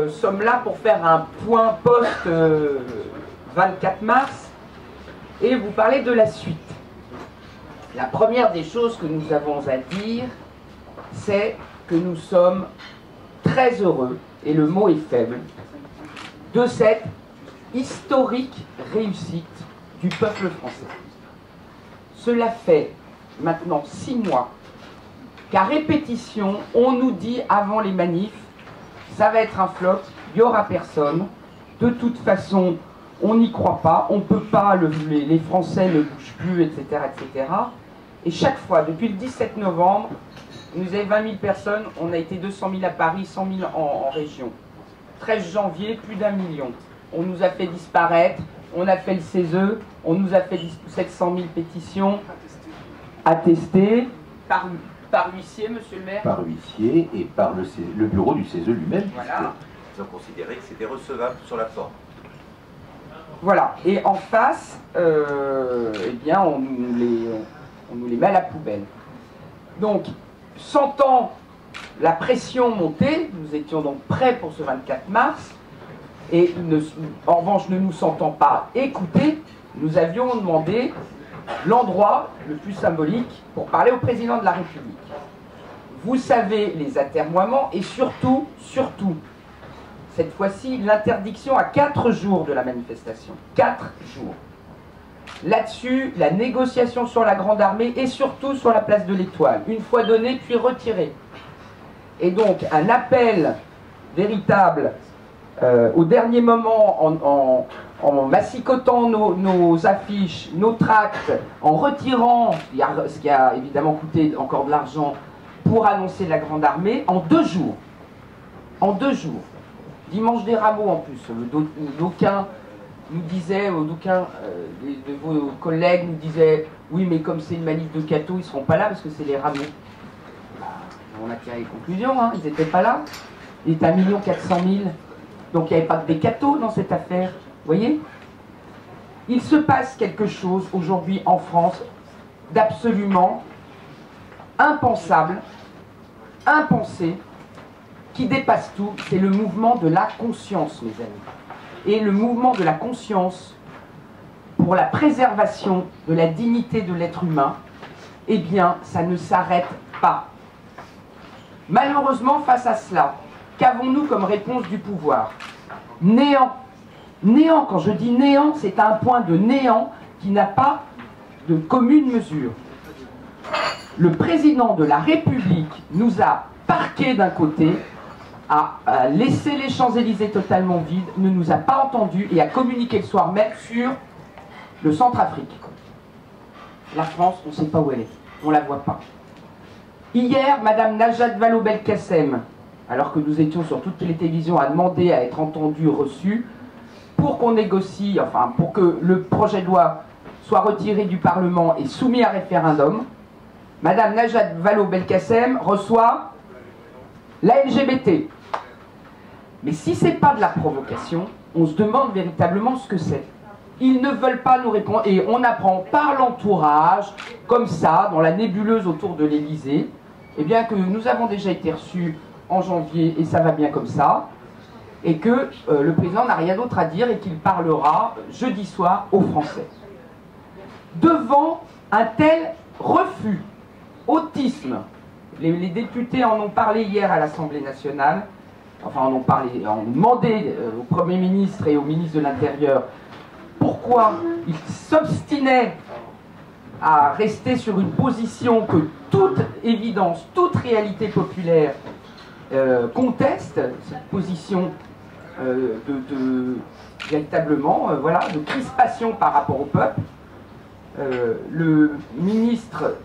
Sommes là pour faire un point post 24 mars et vous parler de la suite. La première des choses que nous avons à dire, c'est que nous sommes très heureux, et le mot est faible, de cette historique réussite du peuple français. Cela fait maintenant 6 mois qu'à répétition, on nous dit avant les manifs, ça va être un flop, il n'y aura personne, de toute façon, on n'y croit pas, on ne peut pas, les Français ne bougent plus, etc., etc. Et chaque fois, depuis le 17 novembre, nous avons 20 000 personnes, on a été 200 000 à Paris, 100 000 en région. 13 janvier, plus d'1 million. On nous a fait disparaître, on a fait le CESE, on nous a fait 700 000 pétitions attestées par l'huissier, monsieur le maire. Par l'huissier et par le bureau du CESE lui-même. Voilà. Ils ont considéré que c'était recevable sur la forme. Voilà. Et en face, eh bien, on nous les met à la poubelle. Donc, sentant la pression monter, nous étions donc prêts pour ce 24 mars, et en revanche, ne nous sentant pas écoutés, nous avions demandé l'endroit le plus symbolique pour parler au président de la République. Vous savez les atermoiements et surtout, cette fois-ci, l'interdiction à 4 jours de la manifestation. 4 jours. Là-dessus, la négociation sur la Grande Armée et surtout sur la place de l'Étoile. Une fois donnée, puis retirée. Et donc, un appel véritable au dernier moment en massicotant nos affiches, nos tracts, en retirant ce qui a évidemment coûté encore de l'argent pour annoncer la Grande Armée, en 2 jours. En 2 jours. Dimanche des Rameaux en plus. D'aucuns nous disaient, de vos collègues nous disaient, oui mais comme c'est une manif de cathos, ils ne seront pas là parce que c'est les Rameaux. On a tiré les conclusions, hein, ils n'étaient pas là. Il était 1 400 000. Donc il n'y avait pas que des cathos dans cette affaire. Vous voyez? Il se passe quelque chose aujourd'hui en France d'absolument impensable, impensé, qui dépasse tout. C'est le mouvement de la conscience, mes amis. Et le mouvement de la conscience pour la préservation de la dignité de l'être humain, eh bien, ça ne s'arrête pas. Malheureusement, face à cela, qu'avons-nous comme réponse du pouvoir? Néant. Néant, quand je dis néant, c'est un point de néant qui n'a pas de commune mesure. Le président de la République nous a parqués d'un côté, a laissé les Champs-Élysées totalement vides, ne nous a pas entendus et a communiqué le soir même sur le Centrafrique. La France, on ne sait pas où elle est, on ne la voit pas. Hier, Madame Najat Vallaud-Belkacem, alors que nous étions sur toutes les télévisions à demander à être entendus, reçus, pour qu'on négocie, enfin pour que le projet de loi soit retiré du Parlement et soumis à référendum, Madame Najat Vallaud-Belkacem reçoit la LGBT. Mais si ce n'est pas de la provocation, on se demande véritablement ce que c'est. Ils ne veulent pas nous répondre, et on apprend par l'entourage, comme ça, dans la nébuleuse autour de l'Élysée, eh bien que nous avons déjà été reçus en janvier, et ça va bien comme ça, et que le président n'a rien d'autre à dire, et qu'il parlera jeudi soir aux Français. Devant un tel refus, autisme, les députés en ont parlé hier à l'Assemblée nationale, enfin en ont demandé au Premier ministre et au ministre de l'Intérieur pourquoi ils s'obstinaient à rester sur une position que toute évidence, toute réalité populaire conteste, cette position véritablement voilà, de crispation par rapport au peuple. Le ministre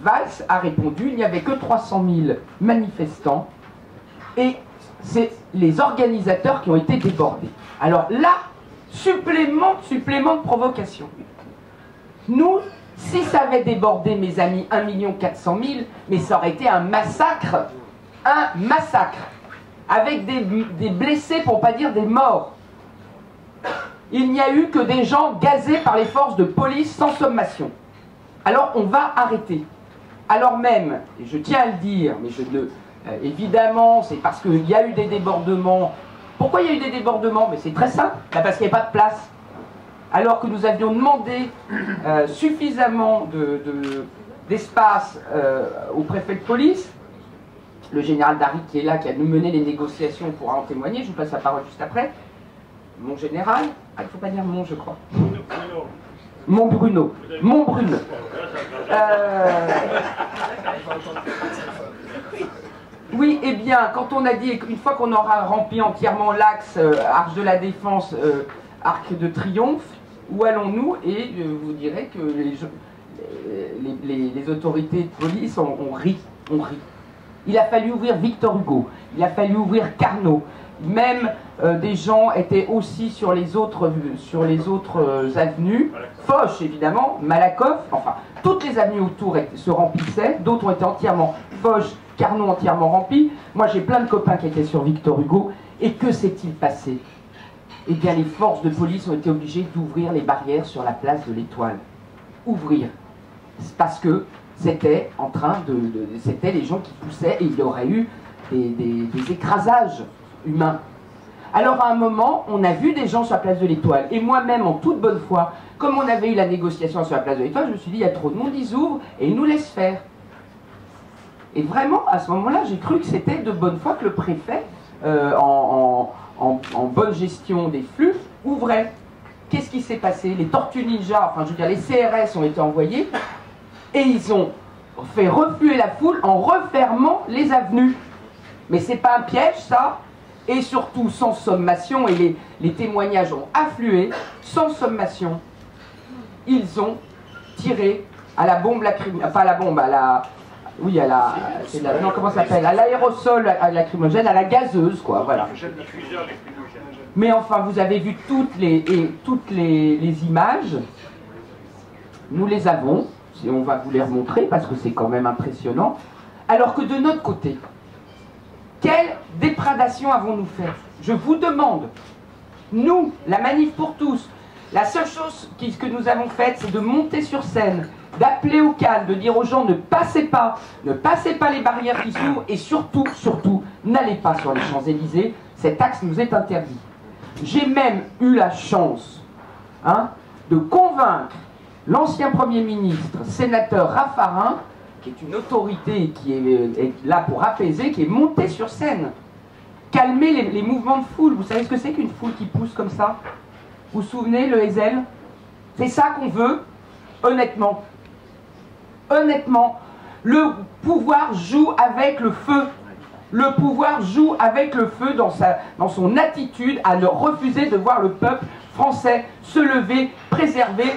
Valls a répondu, il n'y avait que 300 000 manifestants et c'est les organisateurs qui ont été débordés. Alors là, supplément de provocation. Nous, si ça avait débordé, mes amis, 1 400 000, mais ça aurait été un massacre, avec des blessés, pour ne pas dire des morts. Il n'y a eu que des gens gazés par les forces de police sans sommation. Alors on va arrêter. Alors même, et je tiens à le dire, mais je ne Évidemment, c'est parce qu'il y a eu des débordements. Pourquoi il y a eu des débordements? Mais c'est très simple, parce qu'il n'y avait pas de place. Alors que nous avions demandé suffisamment d'espace au préfet de police, le général Darry qui est là, qui a mené les négociations, pourra en témoigner, je vous passe la parole juste après. Mon général, il ne faut pas dire mon, je crois. Mon Bruno. Mon Bruno. Oui, eh bien, quand on a dit, une fois qu'on aura rempli entièrement l'axe Arche de la Défense, Arc de Triomphe, où allons-nous? Et je vous dirais que les autorités de police ont ri. Il a fallu ouvrir Victor Hugo, il a fallu ouvrir Carnot. Même des gens étaient aussi sur les autres avenues. Foch, évidemment, Malakoff, enfin, toutes les avenues autour se remplissaient. D'autres ont été entièrement, Foch, Carnot entièrement remplis. Moi, j'ai plein de copains qui étaient sur Victor Hugo. Et que s'est-il passé? Eh bien, les forces de police ont été obligées d'ouvrir les barrières sur la place de l'Étoile. Ouvrir. Parce que c'était en train c'était les gens qui poussaient et il y aurait eu des écrasages humains. Alors à un moment, on a vu des gens sur la place de l'Étoile. Et moi-même, en toute bonne foi, comme on avait eu la négociation sur la place de l'Étoile, je me suis dit, il y a trop de monde, ils ouvrent et ils nous laissent faire. Et vraiment, à ce moment-là, j'ai cru que c'était de bonne foi que le préfet, en bonne gestion des flux, ouvrait. Qu'est-ce qui s'est passé? Les Tortues Ninja, enfin je veux dire, les CRS ont été envoyés et ils ont fait refluer la foule en refermant les avenues. Mais c'est pas un piège, ça? Et surtout sans sommation, et les témoignages ont afflué, sans sommation, ils ont tiré à la bombe lacrymogène, pas à la bombe, à la... Oui, à la... non, comment ça s'appelle? À l'aérosol lacrymogène, à la gazeuse, quoi, voilà. Mais enfin, vous avez vu toutes les images, nous les avons, et on va vous les remontrer, parce que c'est quand même impressionnant, alors que de notre côté, quelle déprédation avons-nous fait? Je vous demande, nous, la Manif pour tous, la seule chose que nous avons faite, c'est de monter sur scène, d'appeler au calme, de dire aux gens ne passez pas les barrières qui s'ouvrent et surtout, n'allez pas sur les Champs-Élysées, cet axe nous est interdit. J'ai même eu la chance de convaincre l'ancien Premier ministre, sénateur Raffarin, qui est une autorité qui est là pour apaiser, qui est monté sur scène, calmer les mouvements de foule. Vous savez ce que c'est qu'une foule qui pousse comme ça? Vous vous souvenez, le Hazel? C'est ça qu'on veut, honnêtement. Honnêtement, le pouvoir joue avec le feu. Le pouvoir joue avec le feu dans son attitude à ne refuser de voir le peuple français se lever, préserver,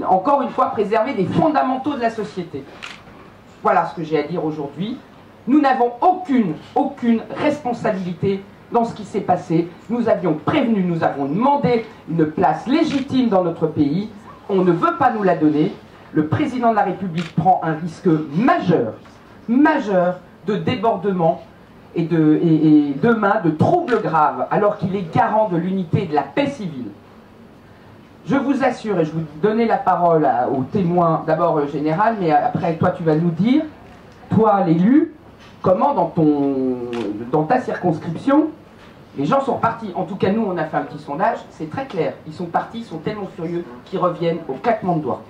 encore une fois, préserver des fondamentaux de la société. Voilà ce que j'ai à dire aujourd'hui. Nous n'avons aucune responsabilité dans ce qui s'est passé. Nous avions prévenu, nous avons demandé une place légitime dans notre pays. On ne veut pas nous la donner. Le président de la République prend un risque majeur de débordement et demain de troubles graves, alors qu'il est garant de l'unité et de la paix civile. Je vous assure, et je vous donnais la parole aux témoins, d'abord général, mais après toi tu vas nous dire, toi l'élu, comment dans ta circonscription, les gens sont partis. En tout cas nous on a fait un petit sondage, c'est très clair, ils sont partis, ils sont tellement furieux qu'ils reviennent au claquement de doigts.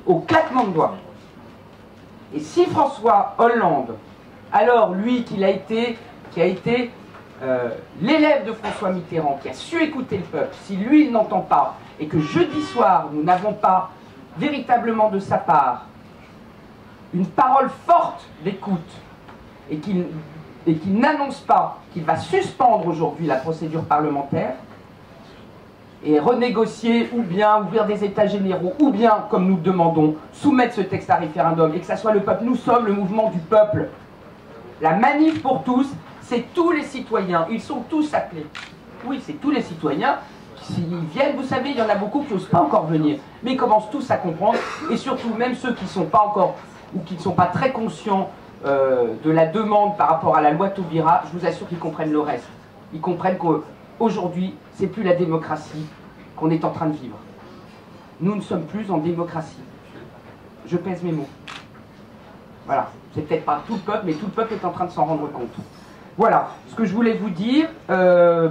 Au claquement de doigts. Et si François Hollande, alors lui qui a été l'élève de François Mitterrand, qui a su écouter le peuple, si lui il n'entend pas, et que jeudi soir nous n'avons pas véritablement de sa part une parole forte d'écoute, et qu'il n'annonce pas qu'il va suspendre aujourd'hui la procédure parlementaire, et renégocier, ou bien ouvrir des états généraux, ou bien, comme nous demandons, soumettre ce texte à référendum, et que ça soit le peuple. Nous sommes le mouvement du peuple. La Manif pour tous, c'est tous les citoyens, ils sont tous appelés. Oui, c'est tous les citoyens, s'ils viennent, vous savez, il y en a beaucoup qui n'osent pas encore venir, mais ils commencent tous à comprendre, et surtout, même ceux qui ne sont pas encore, ou qui ne sont pas très conscients de la demande par rapport à la loi Taubira, je vous assure qu'ils comprennent le reste. Ils comprennent qu'aujourd'hui, c'est plus la démocratie qu'on est en train de vivre. Nous ne sommes plus en démocratie. Je pèse mes mots. Voilà, c'est peut-être pas tout le peuple, mais tout le peuple est en train de s'en rendre compte. Voilà, ce que je voulais vous dire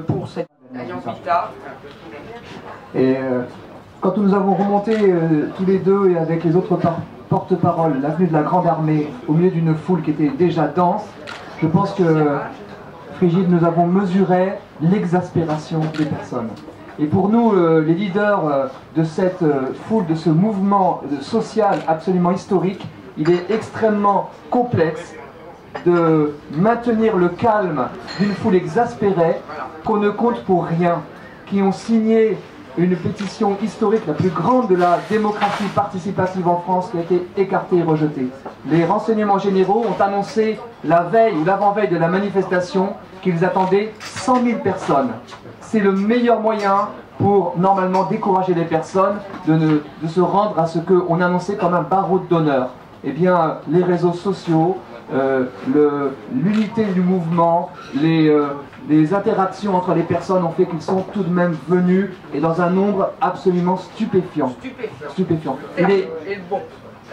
pour cette alliance Vita. Et quand nous avons remonté tous les deux et avec les autres porte-paroles l'avenue de la Grande Armée au milieu d'une foule qui était déjà dense, je pense que Frigide, nous avons mesuré l'exaspération des personnes. Et pour nous, les leaders de cette foule, de ce mouvement social absolument historique, il est extrêmement complexe de maintenir le calme d'une foule exaspérée qu'on ne compte pour rien, qui ont signé une pétition historique, la plus grande de la démocratie participative en France, qui a été écartée et rejetée. Les renseignements généraux ont annoncé la veille ou l'avant-veille de la manifestation qu'ils attendaient 100 000 personnes. C'est le meilleur moyen pour normalement décourager les personnes de se rendre à ce qu'on annonçait comme un barreau d'honneur. Eh bien, les réseaux sociaux, l'unité du mouvement, les interactions entre les personnes ont fait qu'ils sont tout de même venus et dans un nombre absolument stupéfiant.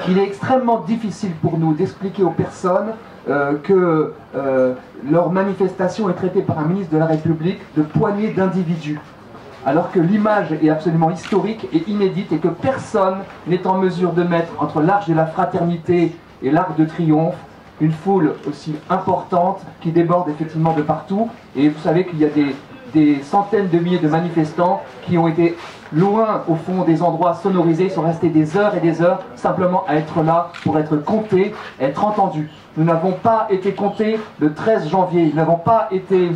Il est extrêmement difficile pour nous d'expliquer aux personnes que leur manifestation est traitée par un ministre de la République de poignée d'individus, alors que l'image est absolument historique et inédite et que personne n'est en mesure de mettre entre l'Arche de la Fraternité et l'Arc de Triomphe une foule aussi importante qui déborde effectivement de partout. Et vous savez qu'il y a des centaines de milliers de manifestants qui ont été loin au fond des endroits sonorisés, sont restés des heures et des heures simplement à être là pour être comptés, être entendus. Nous n'avons pas été comptés le 13 janvier, nous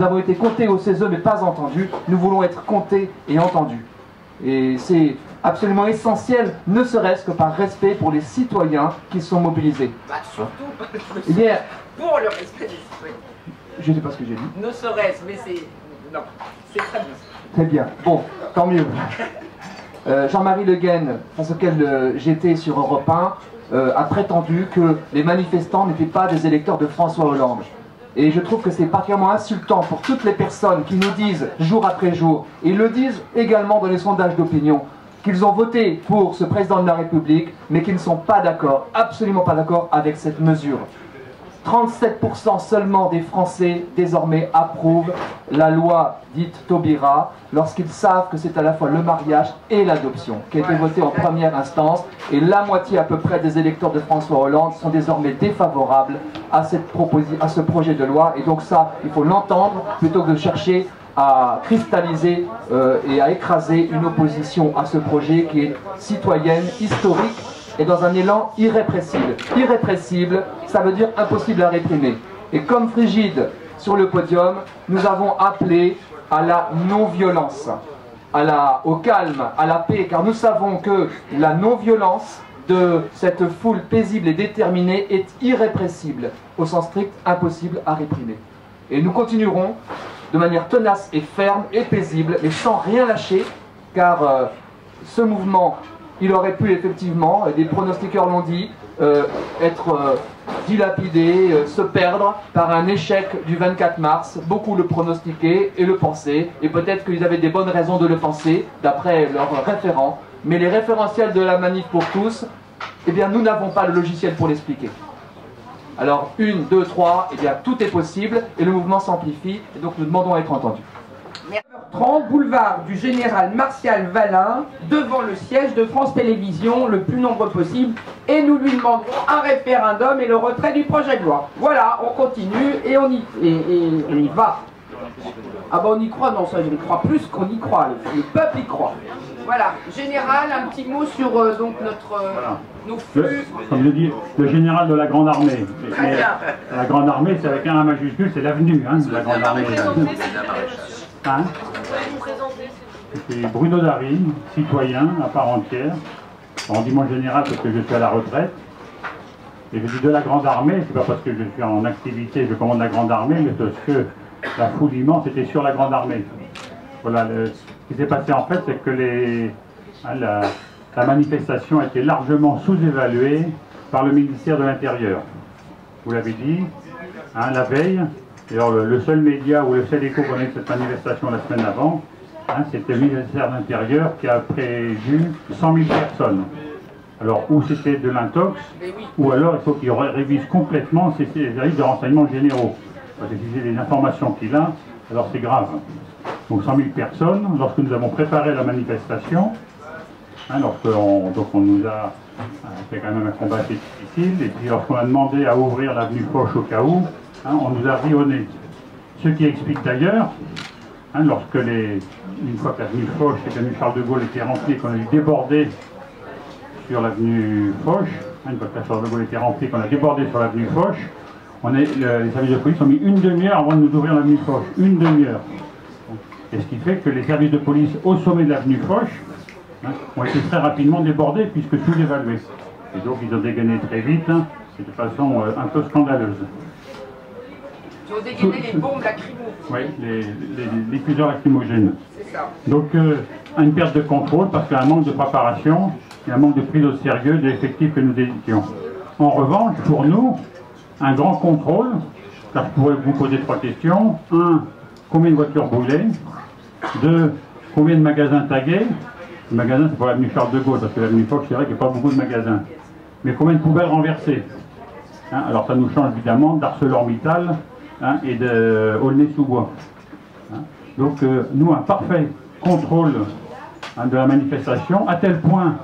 avons été comptés au CESE mais pas entendus. Nous voulons être comptés et entendus. Et c'est absolument essentiel, ne serait-ce que par respect pour les citoyens qui sont mobilisés. Bah, surtout pour le respect des citoyens. Je ne sais pas ce que j'ai dit. Ne serait-ce, mais c'est... Non, c'est très bien. Très bien, bon, tant mieux. Jean-Marie Le Guen, face auquel j'étais sur Europe 1, a prétendu que les manifestants n'étaient pas des électeurs de François Hollande. Et je trouve que c'est particulièrement insultant pour toutes les personnes qui nous disent jour après jour, et le disent également dans les sondages d'opinion, qu'ils ont voté pour ce président de la République, mais qu'ils ne sont pas d'accord, absolument pas d'accord avec cette mesure. 37% seulement des Français désormais approuvent la loi dite Taubira lorsqu'ils savent que c'est à la fois le mariage et l'adoption qui a été voté en première instance, et la moitié à peu près des électeurs de François Hollande sont désormais défavorables à ce projet de loi. Et donc ça, il faut l'entendre plutôt que de chercher à cristalliser et à écraser une opposition à ce projet qui est citoyenne, historique, et dans un élan irrépressible. Irrépressible, ça veut dire impossible à réprimer. Et comme Frigide, sur le podium, nous avons appelé à la non-violence, au calme, à la paix, car nous savons que la non-violence de cette foule paisible et déterminée est irrépressible, au sens strict, impossible à réprimer. Et nous continuerons de manière tenace et ferme et paisible, mais sans rien lâcher, car ce mouvement, il aurait pu effectivement, des pronostiqueurs l'ont dit, être dilapidé, se perdre par un échec du 24 mars. Beaucoup le pronostiquaient et le pensaient, et peut-être qu'ils avaient des bonnes raisons de le penser, d'après leurs référents. Mais les référentiels de la manif pour tous, eh bien nous n'avons pas le logiciel pour l'expliquer. Alors 1, 2, 3, eh bien tout est possible, et le mouvement s'amplifie, et donc nous demandons à être entendus. 30, boulevard du Général Martial Valin, devant le siège de France Télévisions, le plus nombreux possible, et nous lui demanderons un référendum et le retrait du projet de loi. Voilà, on continue et on y va. Ah ben on y croit, non, ça je y crois plus qu'on y croit, le peuple y croit. Voilà, Général, un petit mot sur donc nos flux. Comme je dis, le général de la Grande Armée. La Grande Armée, c'est avec un majuscule, c'est l'avenue de la Grande Armée. Hein? C'est Bruno Darry, citoyen à part entière. On dit moi général parce que je suis à la retraite. Et je dis de la Grande Armée, c'est pas parce que je suis en activité, je commande la Grande Armée, mais parce que la foule immense était sur la Grande Armée. Voilà, ce qui s'est passé en fait, c'est que la manifestation a été largement sous-évaluée par le ministère de l'Intérieur. Vous l'avez dit, hein, la veille. Alors, le seul média ou le seul écho qu'on a eu de cette manifestation la semaine avant, hein, c'était le ministère de l'Intérieur qui a prévu 100 000 personnes. Alors, ou c'était de l'intox, ou alors il faut qu'il révise complètement ses services de renseignements généraux. Parce que si c'est des informations qu'il a, alors c'est grave. Donc 100 000 personnes, lorsque nous avons préparé la manifestation, hein, donc on nous a fait quand même un combat assez difficile, et puis lorsqu'on a demandé à ouvrir l'avenue Foch au cas où, hein, on nous a ri au nez. Ce qui explique d'ailleurs, hein, une fois que l'avenue Foch et l'avenue Charles de Gaulle étaient remplis et qu'on a dû déborder sur l'avenue Foch, hein, une fois que la Charles de Gaulle était remplie et qu'on a débordé sur l'avenue Foch, les services de police ont mis une demi-heure avant de nous ouvrir l'avenue Foch. Une demi-heure. Et ce qui fait que les services de police au sommet de l'avenue Foch, hein, ont été très rapidement débordés puisque sous-évalués. Et donc ils ont dégainé très vite, hein, et de façon un peu scandaleuse. Ils ont dégainé les bombes lacrymo. Oui, les diffuseurs lacrymogènes. C'est ça. Donc une perte de contrôle parce qu'il y a un manque de préparation et un manque de prise au sérieux de l'effectif que nous étions. En revanche, pour nous, un grand contrôle, car je pourrais vous poser 3 questions. 1, combien de voitures brûlées? 2, combien de magasins tagués? Le magasin, c'est pas l'avenue Charles de Gaulle, parce que l'avenue Foch, c'est vrai qu'il n'y a pas beaucoup de magasins. Mais combien de poubelles renversées? Hein, alors ça nous change évidemment d'ArcelorMittal, hein, et de Aulnay-sous-Bois. Hein. Donc nous, un parfait contrôle, hein, de la manifestation, à tel point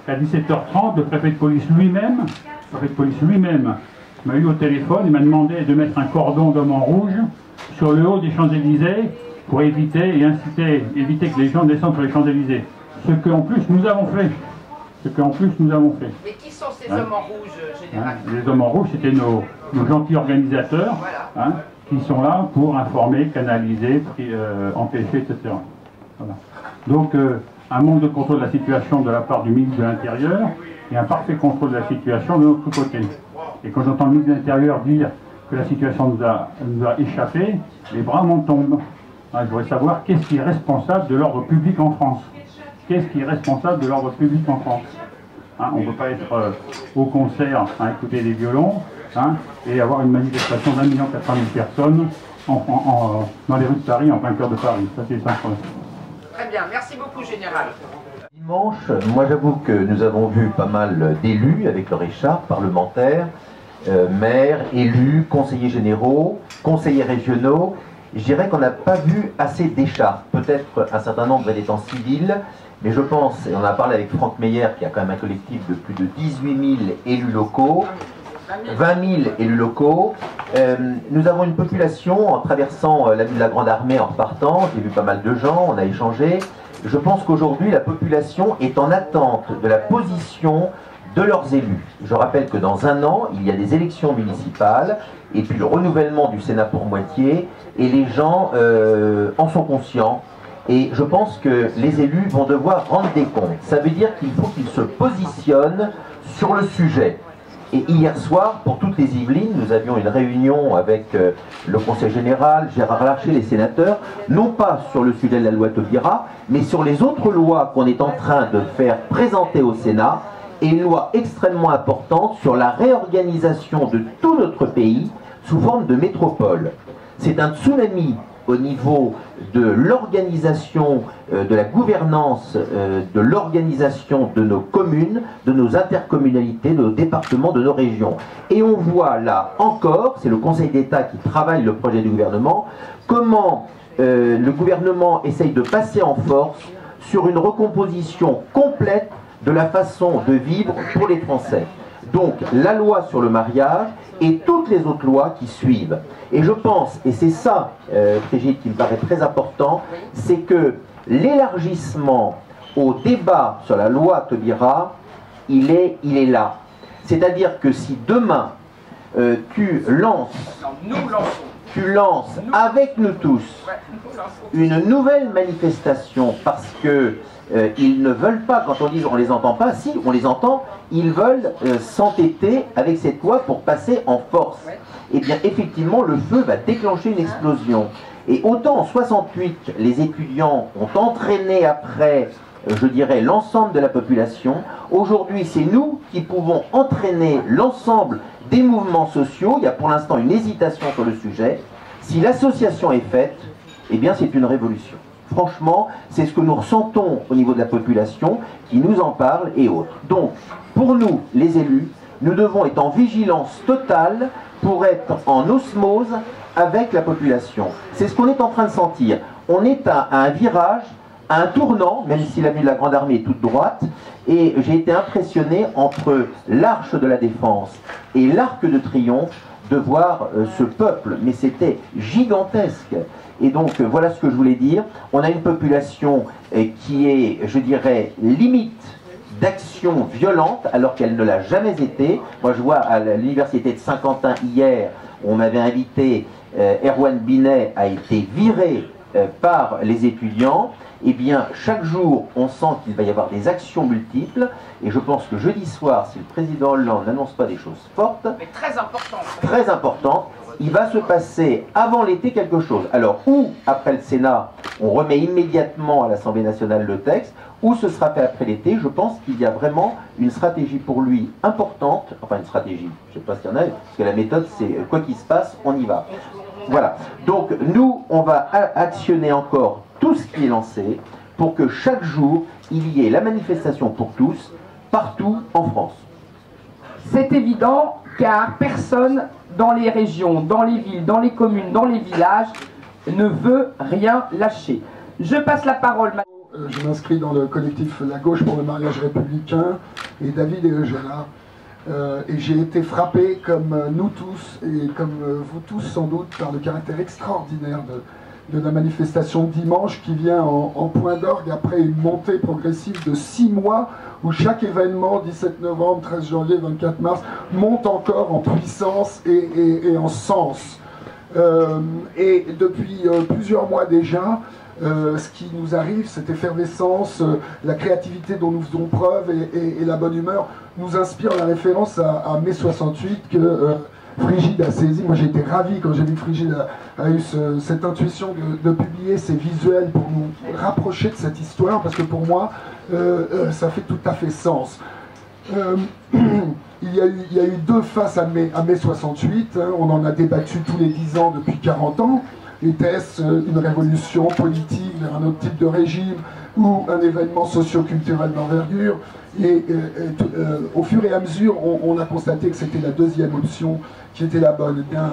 qu'à 17h30, le préfet de police lui-même m'a eu au téléphone, il m'a demandé de mettre un cordon d'hommes en rouge sur le haut des Champs-Élysées pour éviter que les gens descendent sur les Champs-Élysées. Ce qu'en plus nous avons fait. Mais qui sont ces hommes en rouge, général? Les hommes en rouge, c'était nos gentils organisateurs, voilà, hein, qui sont là pour informer, canaliser, empêcher, etc. Voilà. Donc, un manque de contrôle de la situation de la part du ministre de l'Intérieur et un parfait contrôle de la situation de notre côté. Et quand j'entends le ministre de l'Intérieur dire que la situation nous a échappé, les bras m'en tombent. Hein, je voudrais savoir qu'est-ce qui est responsable de l'ordre public en France. Qu'est-ce qui est responsable de l'ordre public en France? Hein, on ne peut pas être au concert à écouter des violons, hein, et avoir une manifestation d'1 400 000 personnes dans les rues de Paris, en plein cœur de Paris. Ça, c'est simple. Très bien, merci beaucoup, Général. Dimanche, moi j'avoue que nous avons vu pas mal d'élus avec leur écharpe parlementaire, maires, élus, conseillers généraux, conseillers régionaux. Je dirais qu'on n'a pas vu assez d'écharpes, peut-être un certain nombre d'étant civils, mais je pense, et on a parlé avec Franck Meyer, qui a quand même un collectif de plus de 18 000 élus locaux, 20 000 élus locaux. Nous avons une population, en traversant l'avenue de la Grande Armée en repartant, j'ai vu pas mal de gens, on a échangé. Je pense qu'aujourd'hui, la population est en attente de la position de leurs élus. Je rappelle que dans 1 an, il y a des élections municipales, et puis le renouvellement du Sénat pour moitié, et les gens en sont conscients. Et je pense que les élus vont devoir rendre des comptes. Ça veut dire qu'il faut qu'ils se positionnent sur le sujet. Et hier soir, pour toutes les Yvelines, nous avions une réunion avec le Conseil général, Gérard Larcher, les sénateurs, non pas sur le sujet de la loi Taubira, mais sur les autres lois qu'on est en train de faire présenter au Sénat, et une loi extrêmement importante sur la réorganisation de tout notre pays sous forme de métropole. C'est un tsunami au niveau de l'organisation, de la gouvernance, de l'organisation de nos communes, de nos intercommunalités, de nos départements, de nos régions. Et on voit là encore, c'est le Conseil d'État qui travaille le projet du gouvernement, comment le gouvernement essaye de passer en force sur une recomposition complète de la façon de vivre pour les Français. Donc la loi sur le mariage et toutes les autres lois qui suivent. Et je pense, et c'est ça, Brigitte, qui me paraît très important, c'est que l'élargissement au débat sur la loi Taubira, il est là. C'est-à-dire que si demain, tu lances avec nous tous une nouvelle manifestation parce que ils ne veulent pas, quand on dit on les entend pas, si on les entend, ils veulent s'entêter avec cette loi pour passer en force. Et bien effectivement le feu va déclencher une explosion. Et autant en 68 les étudiants ont entraîné après, je dirais, l'ensemble de la population, aujourd'hui c'est nous qui pouvons entraîner l'ensemble des mouvements sociaux. Il y a pour l'instant une hésitation sur le sujet. Si l'association est faite, eh bien c'est une révolution. Franchement, c'est ce que nous ressentons au niveau de la population qui nous en parle et autres. Donc, pour nous, les élus, nous devons être en vigilance totale pour être en osmose avec la population. C'est ce qu'on est en train de sentir. On est à un virage, à un tournant, même si l'avenue de la Grande Armée est toute droite, et j'ai été impressionné entre l'Arche de la Défense et l'Arc de Triomphe de voir ce peuple, mais c'était gigantesque. Et donc voilà ce que je voulais dire. On a une population qui est, je dirais, limite d'action violente, alors qu'elle ne l'a jamais été. Moi je vois à l'université de Saint-Quentin hier, on m'avait invité, Erwan Binet a été viré par les étudiants. Eh bien, chaque jour, on sent qu'il va y avoir des actions multiples, et je pense que jeudi soir, si le président Hollande n'annonce pas des choses fortes, mais très importantes, il va se passer avant l'été quelque chose. Alors, ou après le Sénat, on remet immédiatement à l'Assemblée nationale le texte, ou ce sera fait après l'été. Je pense qu'il y a vraiment une stratégie pour lui importante, enfin une stratégie, je ne sais pas s'il y en a, parce que la méthode c'est quoi qu'il se passe, on y va. Voilà, donc nous, on va actionner encore tout ce qui est lancé pour que chaque jour, il y ait la manifestation pour tous, partout en France. C'est évident, car personne dans les régions, dans les villes, dans les communes, dans les villages ne veut rien lâcher. Je passe la parole maintenant. Je m'inscris dans le collectif La Gauche pour le mariage républicain et David et Eugéna. Et j'ai été frappé, comme nous tous, et comme vous tous sans doute, par le caractère extraordinaire de la manifestation dimanche qui vient en point d'orgue après une montée progressive de 6 mois où chaque événement, 17 novembre, 13 janvier, 24 mars, monte encore en puissance et en sens. Et depuis plusieurs mois déjà, ce qui nous arrive, cette effervescence, la créativité dont nous faisons preuve et la bonne humeur nous inspire la référence à mai 68 que Frigide a saisi. Moi j'ai été ravi quand j'ai vu que Frigide a eu cette intuition de publier ces visuels pour nous rapprocher de cette histoire, parce que pour moi ça fait tout à fait sens. Il y a eu deux faces à mai 68, hein, on en a débattu tous les 10 ans depuis 40 ans. Était-ce une révolution politique vers un autre type de régime ou un événement socio-culturel d'envergure? Et au fur et à mesure, on a constaté que c'était la deuxième option qui était la bonne. Eh bien,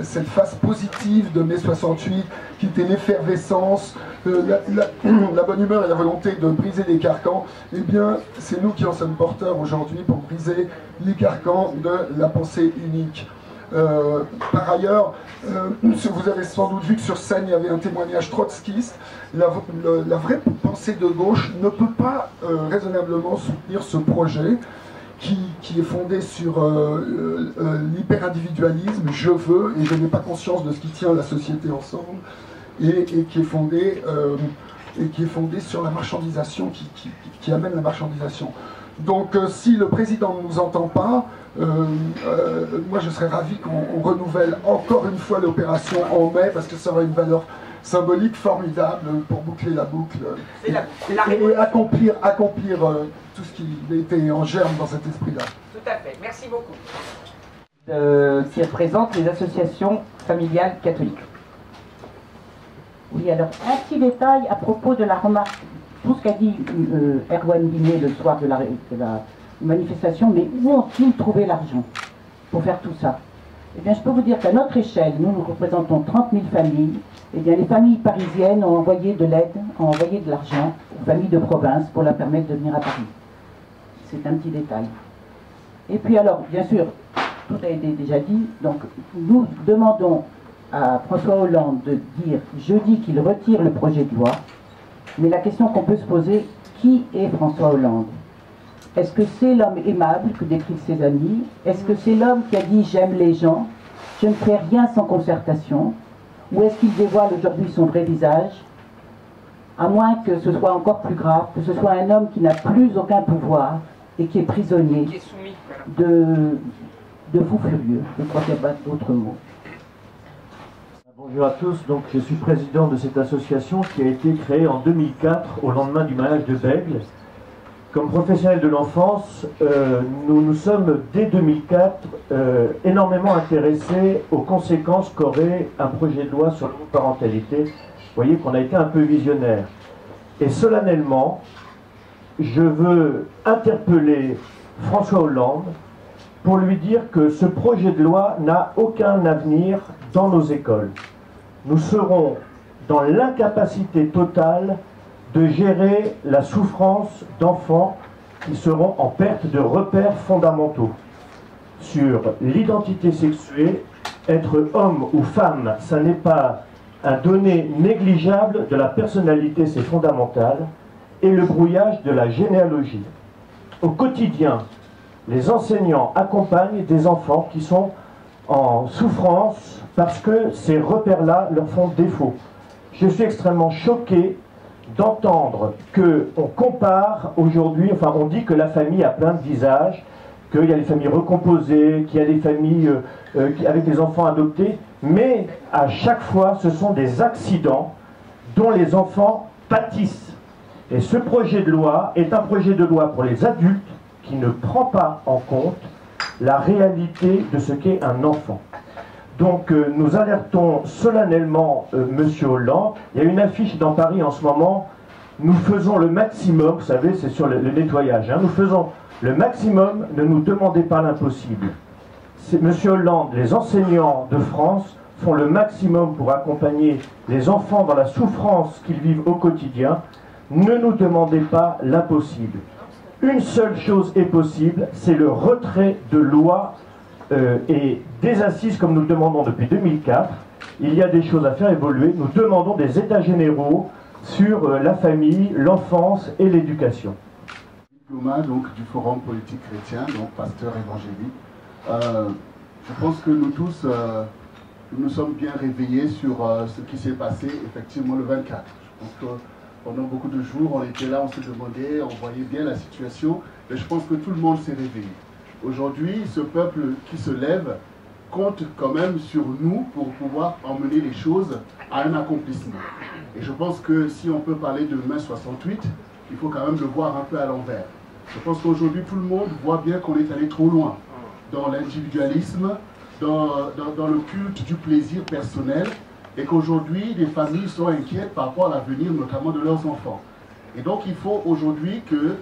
cette phase positive de mai 68, qui était l'effervescence, la bonne humeur et la volonté de briser les carcans, eh bien, c'est nous qui en sommes porteurs aujourd'hui pour briser les carcans de la pensée unique. Par ailleurs, vous avez sans doute vu que sur scène il y avait un témoignage trotskiste. La vraie pensée de gauche ne peut pas raisonnablement soutenir ce projet qui est fondé sur l'hyper-individualisme, je veux, et je n'ai pas conscience de ce qui tient la société ensemble, et qui est fondé sur la marchandisation, qui amène la marchandisation. Donc si le président ne nous entend pas, moi je serais ravi qu'on renouvelle encore une fois l'opération en mai, parce que ça aurait une valeur symbolique formidable pour boucler la boucle et accomplir tout ce qui était en germe dans cet esprit-là. Tout à fait, merci beaucoup. Qui représente les associations familiales catholiques. Oui, alors un petit détail à propos de la remarque. Tout ce qu'a dit Erwan Binet le soir de la manifestation, mais où ont-ils trouvé l'argent pour faire tout ça? Eh bien, je peux vous dire qu'à notre échelle, nous représentons 30 000 familles. Eh bien, les familles parisiennes ont envoyé de l'aide, ont envoyé de l'argent aux familles de province pour leur permettre de venir à Paris. C'est un petit détail. Et puis alors, bien sûr, tout a été déjà dit, donc nous demandons à François Hollande de dire jeudi qu'il retire le projet de loi. Mais la question qu'on peut se poser, qui est François Hollande? Est-ce que c'est l'homme aimable que décrivent ses amis? Est-ce que c'est l'homme qui a dit « j'aime les gens, je ne fais rien sans concertation » ou est-ce qu'il dévoile aujourd'hui son vrai visage? À moins que ce soit encore plus grave, que ce soit un homme qui n'a plus aucun pouvoir et qui est prisonnier de fous furieux. Je crois qu'il n'y a pas d'autre mot. Bonjour à tous, donc je suis président de cette association qui a été créée en 2004 au lendemain du mariage de Bègle. Comme professionnels de l'enfance, nous nous sommes dès 2004 énormément intéressés aux conséquences qu'aurait un projet de loi sur l'homoparentalité voyez qu'on a été un peu visionnaire. Et solennellement, je veux interpeller François Hollande pour lui dire que ce projet de loi n'a aucun avenir dans nos écoles. Nous serons dans l'incapacité totale de gérer la souffrance d'enfants qui seront en perte de repères fondamentaux sur l'identité sexuée. Être homme ou femme, ça n'est pas un donné négligeable de la personnalité, c'est fondamental, et le brouillage de la généalogie. Au quotidien, les enseignants accompagnent des enfants qui sont en souffrance parce que ces repères-là leur font défaut. Je suis extrêmement choqué d'entendre qu'on compare aujourd'hui, enfin on dit que la famille a plein de visages, qu'il y a les familles recomposées, qu'il y a des familles avec des enfants adoptés, mais à chaque fois ce sont des accidents dont les enfants pâtissent. Et ce projet de loi est un projet de loi pour les adultes qui ne prend pas en compte la réalité de ce qu'est un enfant. Donc nous alertons solennellement Monsieur Hollande. Il y a une affiche dans Paris en ce moment. Nous faisons le maximum, vous savez, c'est sur le nettoyage. Hein, nous faisons le maximum, ne nous demandez pas l'impossible. Monsieur Hollande, les enseignants de France font le maximum pour accompagner les enfants dans la souffrance qu'ils vivent au quotidien. Ne nous demandez pas l'impossible. Une seule chose est possible, c'est le retrait de lois et des assises comme nous le demandons depuis 2004. Il y a des choses à faire évoluer. Nous demandons des états généraux sur la famille, l'enfance et l'éducation. Thomas, donc du Forum politique chrétien, donc pasteur évangélique. Je pense que nous tous, nous sommes bien réveillés sur ce qui s'est passé effectivement le 24. Je pense que pendant beaucoup de jours, on était là, on se demandait, on voyait bien la situation, mais je pense que tout le monde s'est réveillé. Aujourd'hui, ce peuple qui se lève compte quand même sur nous pour pouvoir emmener les choses à un accomplissement. Et je pense que si on peut parler de mai 68, il faut quand même le voir un peu à l'envers. Je pense qu'aujourd'hui, tout le monde voit bien qu'on est allé trop loin dans l'individualisme, dans le culte du plaisir personnel, et qu'aujourd'hui, les familles sont inquiètes par rapport à l'avenir, notamment de leurs enfants. Et donc, il faut aujourd'hui que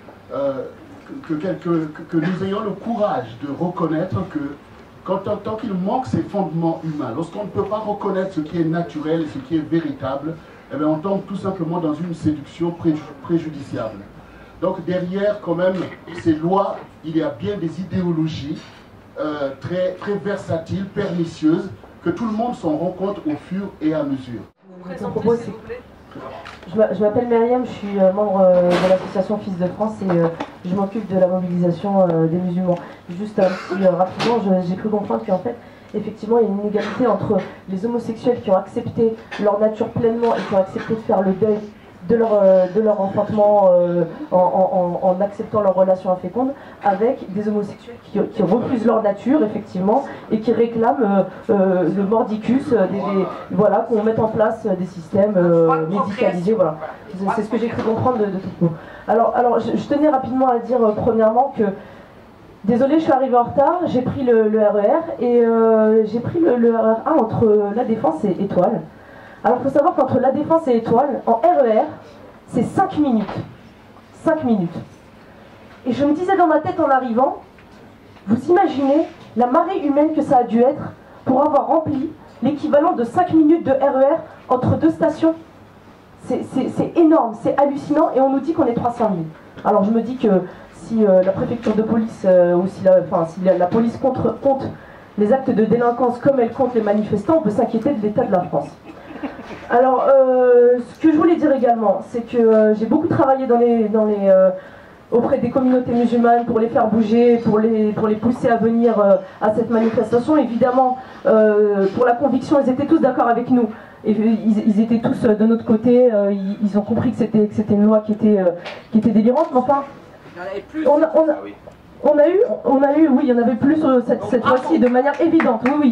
nous ayons le courage de reconnaître que, tant qu'il manque ces fondements humains, lorsqu'on ne peut pas reconnaître ce qui est naturel et ce qui est véritable, eh bien, on tombe tout simplement dans une séduction préjudiciable. Donc, derrière, quand même, ces lois, il y a bien des idéologies très versatiles, pernicieuses, que tout le monde s'en rend compte au fur et à mesure. Je m'appelle Myriam, je suis membre de l'association Fils de France et je m'occupe de la mobilisation des musulmans. Juste rapidement, j'ai cru comprendre qu'en fait, effectivement, il y a une inégalité entre les homosexuels qui ont accepté leur nature pleinement et qui ont accepté de faire le deuil de leur enfantement en acceptant leur relation inféconde, avec des homosexuels qui refusent leur nature, effectivement, et qui réclament le mordicus, voilà, qu'on mette en place des systèmes médicalisés. Voilà. C'est ce que j'ai cru comprendre de tout le monde. Alors je tenais rapidement à dire, premièrement, que désolé, je suis arrivée en retard, j'ai pris le RER, et j'ai pris le RER1 entre La Défense et Étoile. Alors, il faut savoir qu'entre La Défense et Étoile, en RER, c'est 5 minutes. 5 minutes. Et je me disais dans ma tête en arrivant, vous imaginez la marée humaine que ça a dû être pour avoir rempli l'équivalent de 5 minutes de RER entre deux stations. C'est énorme, c'est hallucinant, et on nous dit qu'on est 300 000. Alors, je me dis que si la préfecture de police, ou si la police compte les actes de délinquance comme elle compte les manifestants, on peut s'inquiéter de l'état de la France. Alors, ce que je voulais dire également, c'est que j'ai beaucoup travaillé auprès des communautés musulmanes pour les faire bouger, pour les pousser à venir à cette manifestation. Évidemment, pour la conviction, ils étaient tous d'accord avec nous. Et ils étaient tous de notre côté, ils ont compris que c'était une loi qui était délirante, mais enfin, on a eu, oui, il y en avait plus cette fois-ci de manière évidente, oui.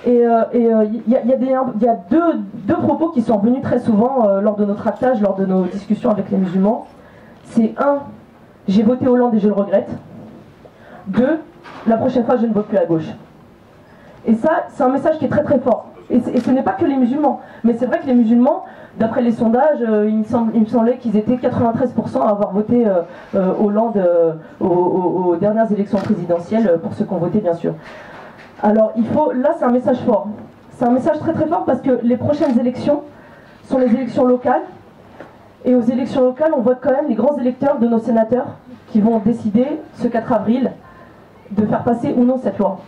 Et il y a deux propos qui sont revenus très souvent lors de nos tractages, lors de nos discussions avec les musulmans. C'est 1, j'ai voté Hollande et je le regrette. 2, la prochaine fois je ne vote plus à gauche. Et ça, c'est un message qui est très très fort. Et ce n'est pas que les musulmans. Mais c'est vrai que les musulmans, d'après les sondages, il me semblait qu'ils étaient 93% à avoir voté Hollande aux dernières élections présidentielles, pour ceux qui ont voté bien sûr. Alors là c'est un message fort. C'est un message très très fort parce que les prochaines élections sont les élections locales. Et aux élections locales, on vote quand même les grands électeurs de nos sénateurs qui vont décider ce 4 avril de faire passer ou non cette loi.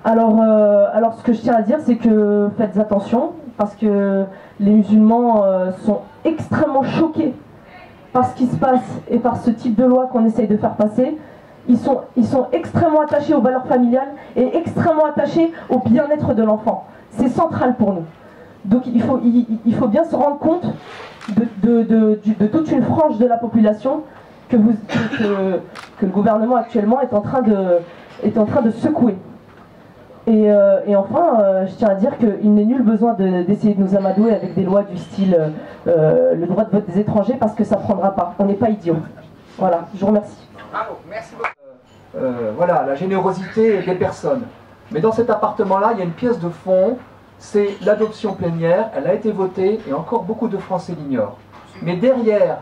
Alors ce que je tiens à dire, c'est que faites attention, parce que les musulmans sont extrêmement choqués par ce qui se passe et par ce type de loi qu'on essaye de faire passer. Ils sont extrêmement attachés aux valeurs familiales et extrêmement attachés au bien-être de l'enfant. C'est central pour nous. Donc il faut bien se rendre compte de toute une frange de la population que le gouvernement actuellement est en train de secouer. Et enfin, je tiens à dire qu'il n'est nul besoin d'essayer de nous amadouer avec des lois du style le droit de vote des étrangers, parce que ça ne prendra pas. On n'est pas idiots. Voilà, je vous remercie. Bravo, merci beaucoup. Voilà, la générosité des personnes. Mais dans cet appartement-là, il y a une pièce de fond, c'est l'adoption plénière. Elle a été votée et encore beaucoup de Français l'ignorent. Mais derrière,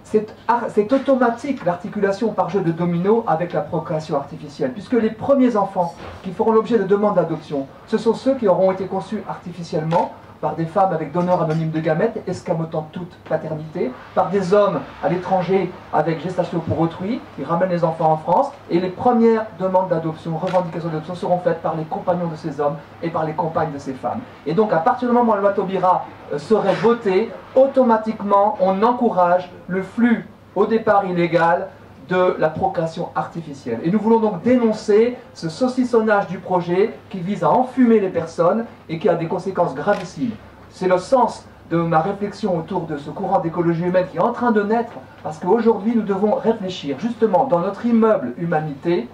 c'est automatique l'articulation par jeu de domino avec la procréation artificielle, puisque les premiers enfants qui feront l'objet de demandes d'adoption, ce sont ceux qui auront été conçus artificiellement par des femmes avec donneur anonyme de gamètes, escamotant toute paternité, par des hommes à l'étranger avec gestation pour autrui, qui ramènent les enfants en France, et les premières demandes d'adoption, revendications d'adoption seront faites par les compagnons de ces hommes et par les compagnes de ces femmes. Et donc à partir du moment où la loi Taubira serait votée, automatiquement on encourage le flux au départ illégal de la procréation artificielle. Et nous voulons donc dénoncer ce saucissonnage du projet qui vise à enfumer les personnes et qui a des conséquences gravissimes. C'est le sens de ma réflexion autour de ce courant d'écologie humaine qui est en train de naître, parce qu'aujourd'hui nous devons réfléchir justement dans notre immeuble humanité,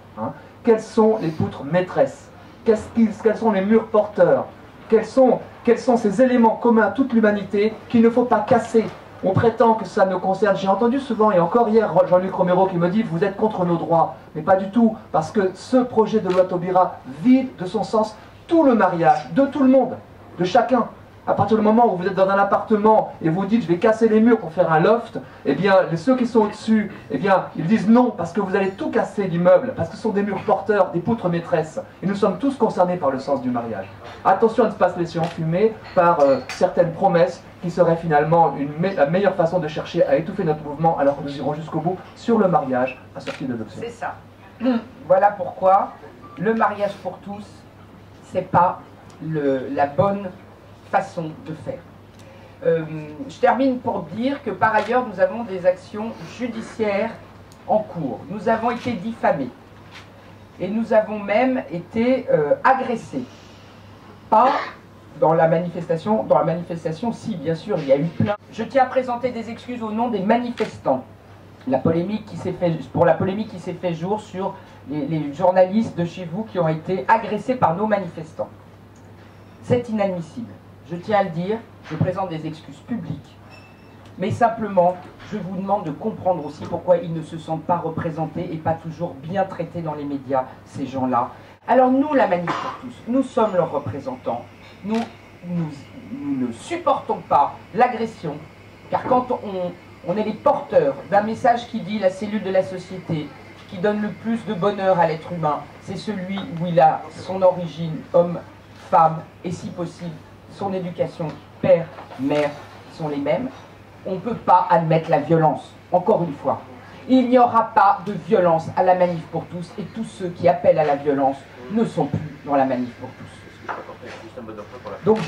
quelles sont les poutres maîtresses, quels sont les murs porteurs, quels sont ces éléments communs à toute l'humanité qu'il ne faut pas casser. On prétend que ça ne concerne, j'ai entendu souvent, et encore hier, Jean-Luc Romero qui me dit « vous êtes contre nos droits ». Mais pas du tout, parce que ce projet de loi Taubira vide de son sens tout le mariage, de tout le monde, de chacun. À partir du moment où vous êtes dans un appartement et vous dites « je vais casser les murs pour faire un loft », eh bien, ceux qui sont au-dessus, eh bien, ils disent non, parce que vous allez tout casser l'immeuble, parce que ce sont des murs porteurs, des poutres maîtresses. Et nous sommes tous concernés par le sens du mariage. Attention à ne pas se laisser enfumer par certaines promesses qui serait finalement la meilleure façon de chercher à étouffer notre mouvement, alors que nous irons jusqu'au bout sur le mariage à sortir de l'adoption. C'est ça. Voilà pourquoi le mariage pour tous, c'est pas la bonne façon de faire. Je termine pour dire que par ailleurs, nous avons des actions judiciaires en cours. Nous avons été diffamés et nous avons même été agressés. Pas dans la manifestation, si, bien sûr, il y a eu plein. Je tiens à présenter des excuses au nom des manifestants. Pour la polémique qui s'est fait jour sur les journalistes de chez vous qui ont été agressés par nos manifestants. C'est inadmissible. Je tiens à le dire, je présente des excuses publiques. Mais simplement, je vous demande de comprendre aussi pourquoi ils ne se sentent pas représentés et pas toujours bien traités dans les médias, ces gens-là. Alors nous, la Manif pour tous, nous sommes leurs représentants. Nous ne supportons pas l'agression, car quand on est les porteurs d'un message qui dit la cellule de la société, qui donne le plus de bonheur à l'être humain, c'est celui où il a son origine, homme, femme, et si possible, son éducation, père, mère, sont les mêmes, on ne peut pas admettre la violence, encore une fois. Il n'y aura pas de violence à la Manif pour tous, et tous ceux qui appellent à la violence ne sont plus dans la Manif pour tous. Donc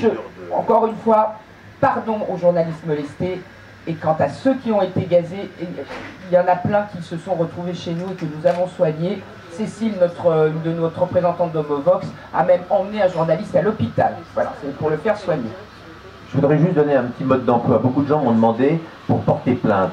encore une fois, pardon aux journalistes molestés, et quant à ceux qui ont été gazés, il y en a plein qui se sont retrouvés chez nous et que nous avons soignés. Cécile, notre représentante d'Homovox, a même emmené un journaliste à l'hôpital. Voilà, c'est pour le faire soigner. Je voudrais juste donner un petit mode d'emploi. Beaucoup de gens m'ont demandé pour porter plainte.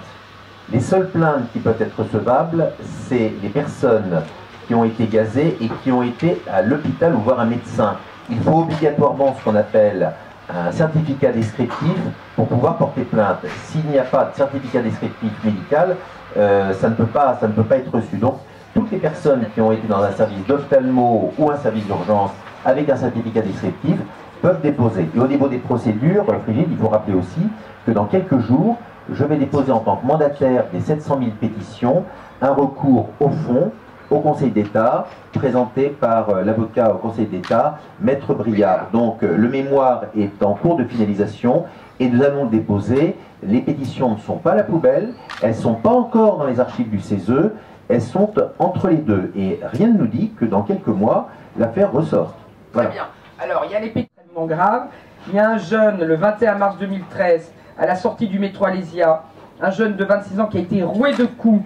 Les seules plaintes qui peuvent être recevables, c'est les personnes qui ont été gazées et qui ont été à l'hôpital ou voir un médecin. Il faut obligatoirement ce qu'on appelle un certificat descriptif pour pouvoir porter plainte. S'il n'y a pas de certificat descriptif médical, ça ne peut pas être reçu. Donc, toutes les personnes qui ont été dans un service d'ophtalmo ou un service d'urgence avec un certificat descriptif peuvent déposer. Et au niveau des procédures, Frigide, il faut rappeler aussi que dans quelques jours, je vais déposer en tant que mandataire des 700 000 pétitions un recours au fond au Conseil d'État, présenté par l'avocat au Conseil d'État, Maître Briard. Donc le mémoire est en cours de finalisation et nous allons le déposer. Les pétitions ne sont pas à la poubelle, elles ne sont pas encore dans les archives du CESE, elles sont entre les deux. Et rien ne nous dit que dans quelques mois, l'affaire ressort. Voilà. Très bien. Alors, il y a les pétitions extrêmement graves. Il y a un jeune, le 21 mars 2013, à la sortie du métro Alésia, un jeune de 26 ans qui a été roué de coups,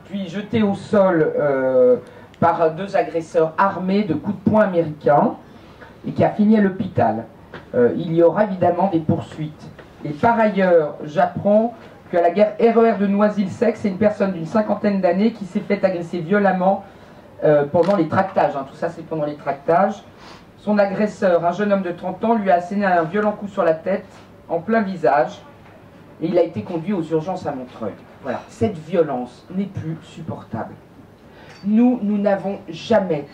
puis jeté au sol par deux agresseurs armés de coups de poing américains, et qui a fini à l'hôpital. Il y aura évidemment des poursuites. Et par ailleurs, j'apprends qu'à la gare RER de Noisy-le-Sec, c'est une personne d'une cinquantaine d'années qui s'est fait agresser violemment pendant les tractages. Tout ça, c'est pendant les tractages. Son agresseur, un jeune homme de 30 ans, lui a asséné un violent coup sur la tête, en plein visage, et il a été conduit aux urgences à Montreuil. Voilà, cette violence n'est plus supportable. Nous n'avons jamais,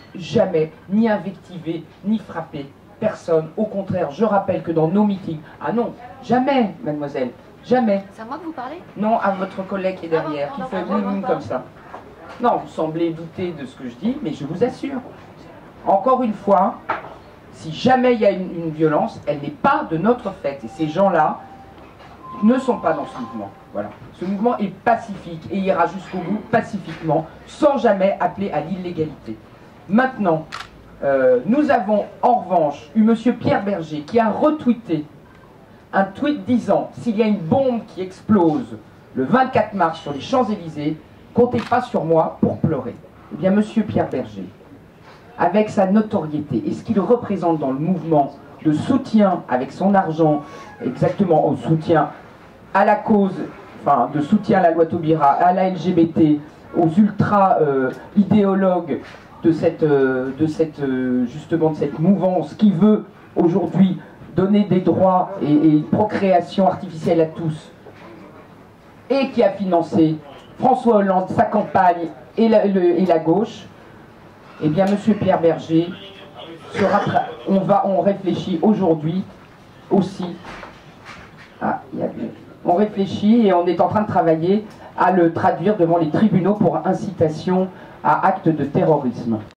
ni invectivé, ni frappé personne. Au contraire, je rappelle que dans nos meetings... Ah non, jamais, mademoiselle, jamais. C'est à moi que vous parlez? Non, à votre collègue qui est derrière, qui fait comme ça. Non, vous semblez douter de ce que je dis, mais je vous assure. Encore une fois, si jamais il y a une violence, elle n'est pas de notre fait. Et ces gens-là ne sont pas dans ce mouvement. Voilà. Ce mouvement est pacifique et ira jusqu'au bout pacifiquement, sans jamais appeler à l'illégalité. Maintenant, nous avons en revanche eu M. Pierre Berger qui a retweeté un tweet disant « S'il y a une bombe qui explose le 24 mars sur les Champs-Élysées, comptez pas sur moi pour pleurer. » Eh bien, M. Pierre Berger, avec sa notoriété et ce qu'il représente dans le mouvement de soutien avec son argent, exactement au soutien à la cause, enfin de soutien à la loi Taubira, à la LGBT, aux ultra-idéologues de cette mouvance qui veut aujourd'hui donner des droits et une procréation artificielle à tous, et qui a financé François Hollande, sa campagne et la gauche, eh bien, M. Pierre Berger, on réfléchit aujourd'hui aussi, on réfléchit et on est en train de travailler à le traduire devant les tribunaux pour incitation à acte de terrorisme.